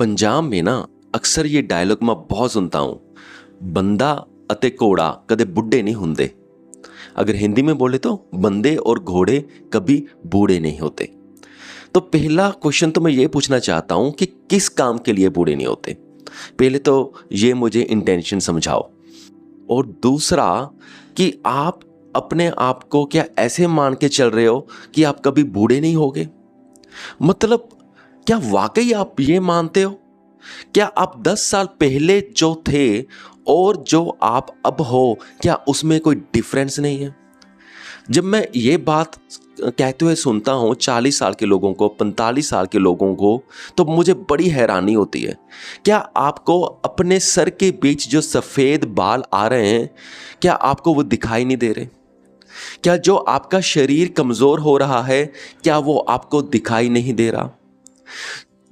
पंजाब में ना अक्सर ये डायलॉग मैं बहुत सुनता हूँ, बंदा अते घोड़ा कदे बुढ़े नहीं होंगे। अगर हिंदी में बोले तो बंदे और घोड़े कभी बूढ़े नहीं होते। तो पहला क्वेश्चन तो मैं ये पूछना चाहता हूँ कि किस काम के लिए बूढ़े नहीं होते। पहले तो ये मुझे इंटेंशन समझाओ, और दूसरा कि आप अपने आप को क्या ऐसे मान के चल रहे हो कि आप कभी बूढ़े नहीं होगे। मतलब क्या वाकई आप ये मानते हो? क्या आप 10 साल पहले जो थे और जो आप अब हो, क्या उसमें कोई डिफरेंस नहीं है? जब मैं ये बात कहते हुए सुनता हूँ 40 साल के लोगों को, 45 साल के लोगों को, तो मुझे बड़ी हैरानी होती है। क्या आपको अपने सर के बीच जो सफ़ेद बाल आ रहे हैं, क्या आपको वो दिखाई नहीं दे रहे? क्या जो आपका शरीर कमज़ोर हो रहा है, क्या वो आपको दिखाई नहीं दे रहा?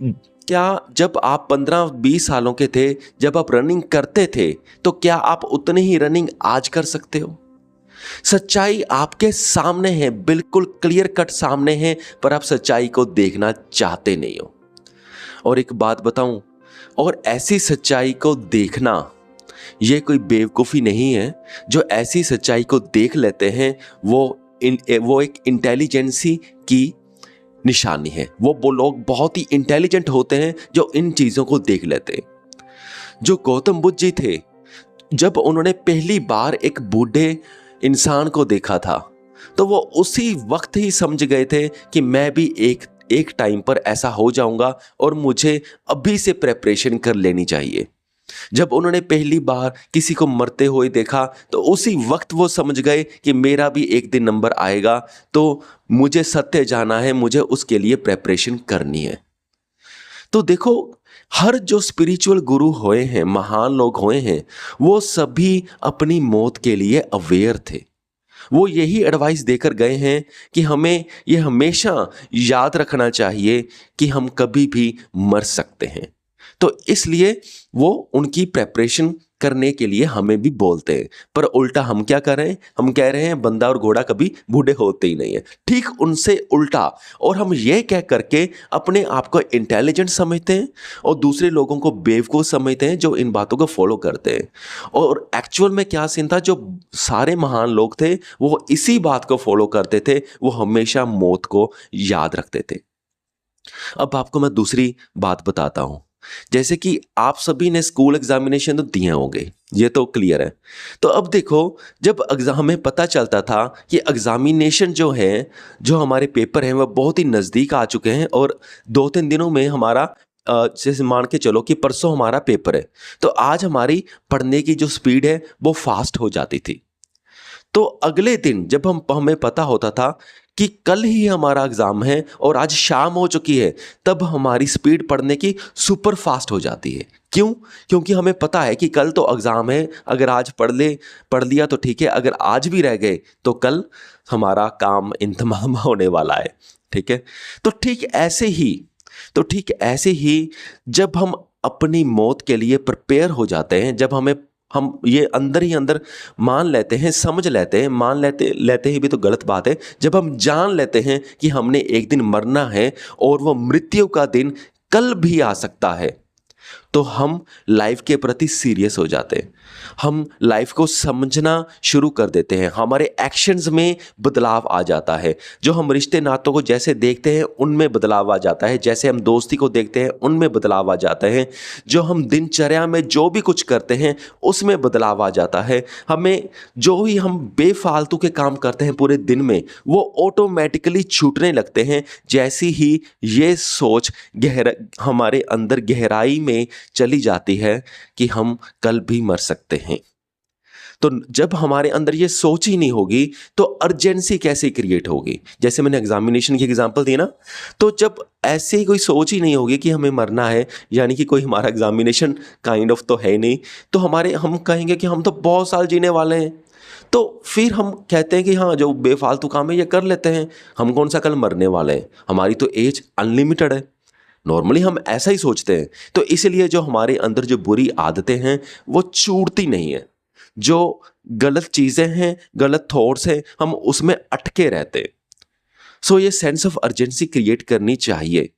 क्या जब आप 15-20 सालों के थे, जब आप रनिंग करते थे, तो क्या आप उतनी ही रनिंग आज कर सकते हो? सच्चाई आपके सामने है, बिल्कुल क्लियर कट सामने है, पर आप सच्चाई को देखना चाहते नहीं हो। और एक बात बताऊं, और ऐसी सच्चाई को देखना ये कोई बेवकूफ़ी नहीं है। जो ऐसी सच्चाई को देख लेते हैं वो एक इंटेलिजेंसी की निशानी है। वो लोग बहुत ही इंटेलिजेंट होते हैं जो इन चीज़ों को देख लेते हैं। जो गौतम बुद्ध जी थे, जब उन्होंने पहली बार एक बूढ़े इंसान को देखा था, तो वो उसी वक्त ही समझ गए थे कि मैं भी एक टाइम पर ऐसा हो जाऊंगा और मुझे अभी से प्रेपरेशन कर लेनी चाहिए। जब उन्होंने पहली बार किसी को मरते हुए देखा, तो उसी वक्त वो समझ गए कि मेरा भी एक दिन नंबर आएगा, तो मुझे सत्य जाना है, मुझे उसके लिए प्रेपरेशन करनी है। तो देखो, हर जो स्पिरिचुअल गुरु हुए हैं, महान लोग हुए हैं, वो सभी अपनी मौत के लिए अवेयर थे। वो यही एडवाइस देकर गए हैं कि हमें ये हमेशा याद रखना चाहिए कि हम कभी भी मर सकते हैं। तो इसलिए वो उनकी प्रेपरेशन करने के लिए हमें भी बोलते हैं। पर उल्टा हम क्या कर रहे हैं? हम कह रहे हैं बंदा और घोड़ा कभी बूढ़े होते ही नहीं है। ठीक उनसे उल्टा। और हम ये कह करके अपने आप को इंटेलिजेंट समझते हैं और दूसरे लोगों को बेवकूफ़ समझते हैं जो इन बातों को फॉलो करते हैं। और एक्चुअल में क्या सीन था, जो सारे महान लोग थे वो इसी बात को फॉलो करते थे। वो हमेशा मौत को याद रखते थे। अब आपको मैं दूसरी बात बताता हूं। जैसे कि आप सभी ने स्कूल एग्जामिनेशन तो दिए होंगे, ये तो क्लियर है। तो अब देखो, जब हमें पता चलता था कि एग्जामिनेशन जो है, जो हमारे पेपर हैं, वह बहुत ही नज़दीक आ चुके हैं और 2-3 दिनों में हमारा जैसे मान के चलो कि परसों हमारा पेपर है, तो आज हमारी पढ़ने की जो स्पीड है वो फास्ट हो जाती थी। तो अगले दिन जब हमें पता होता था कि कल ही हमारा एग्ज़ाम है और आज शाम हो चुकी है, तब हमारी स्पीड पढ़ने की सुपर फास्ट हो जाती है। क्यों? क्योंकि हमें पता है कि कल तो एग्ज़ाम है, अगर आज पढ़ लिया तो ठीक है, अगर आज भी रह गए तो कल हमारा काम इंतमाम होने वाला है। ठीक है? तो ठीक ऐसे ही जब हम अपनी मौत के लिए प्रिपेयर हो जाते हैं, जब हम ये अंदर ही अंदर मान लेते हैं, समझ लेते हैं, मान लेते लेते ही भी तो गलत बात है। जब हम जान लेते हैं कि हमने एक दिन मरना है और वो मृत्यु का दिन कल भी आ सकता है, तो हम लाइफ के प्रति सीरियस हो जाते हैं। हम लाइफ को समझना शुरू कर देते हैं। हमारे एक्शंस में बदलाव आ जाता है। जो हम रिश्ते नातों को जैसे देखते हैं उनमें बदलाव आ जाता है। जैसे हम दोस्ती को देखते हैं उनमें बदलाव आ जाता है। जो हम दिनचर्या में जो भी कुछ करते हैं उसमें बदलाव आ जाता है। हमें जो ही हम बेफालतू के काम करते हैं पूरे दिन में, वो ऑटोमेटिकली छूटने लगते हैं, जैसी ही ये सोच हमारे अंदर गहराई में चली जाती है कि हम कल भी मर सकते हैं। तो जब हमारे अंदर ये सोच ही नहीं होगी, तो अर्जेंसी कैसे क्रिएट होगी? जैसे मैंने एग्जामिनेशन की एग्जांपल दी ना, तो जब ऐसे ही कोई सोच ही नहीं होगी कि हमें मरना है, यानी कि कोई हमारा एग्जामिनेशन काइंड ऑफ तो है नहीं, तो हम कहेंगे कि हम तो बहुत साल जीने वाले हैं। तो फिर हम कहते हैं कि हाँ, जो बेफालतू काम है ये कर लेते हैं, हम कौन सा कल मरने वाले हैं, हमारी तो एज अनलिमिटेड है। नॉर्मली हम ऐसा ही सोचते हैं। तो इसलिए जो हमारे अंदर जो बुरी आदतें हैं वो छूटती नहीं है। जो गलत चीज़ें हैं, गलत थॉट्स हैं, हम उसमें अटके रहते हैं। सो ये सेंस ऑफ अर्जेंसी क्रिएट करनी चाहिए।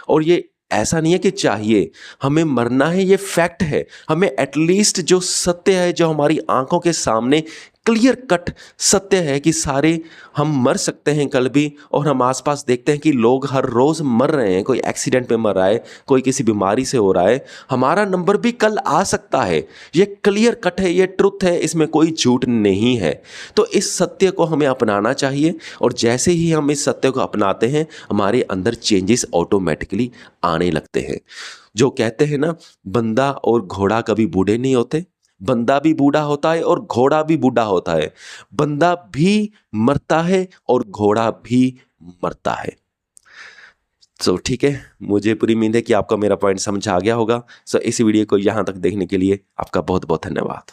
और ये ऐसा नहीं है कि चाहिए, हमें मरना है, ये फैक्ट है। हमें एटलीस्ट जो सत्य है, जो हमारी आंखों के सामने क्लियर कट सत्य है कि सारे हम मर सकते हैं कल भी, और हम आसपास देखते हैं कि लोग हर रोज़ मर रहे हैं, कोई एक्सीडेंट में मर रहा है, कोई किसी बीमारी से हो रहा है, हमारा नंबर भी कल आ सकता है। ये क्लियर कट है, ये ट्रुथ है, इसमें कोई झूठ नहीं है। तो इस सत्य को हमें अपनाना चाहिए, और जैसे ही हम इस सत्य को अपनाते हैं हमारे अंदर चेंजेस ऑटोमेटिकली आने लगते हैं। जो कहते हैं ना, बंदा और घोड़ा कभी बूढ़े नहीं होते, बंदा भी बूढ़ा होता है और घोड़ा भी बूढ़ा होता है, बंदा भी मरता है और घोड़ा भी मरता है। सो ठीक है, मुझे पूरी उम्मीद है कि आपका मेरा पॉइंट समझ आ गया होगा। सो इस वीडियो को यहाँ तक देखने के लिए आपका बहुत बहुत धन्यवाद।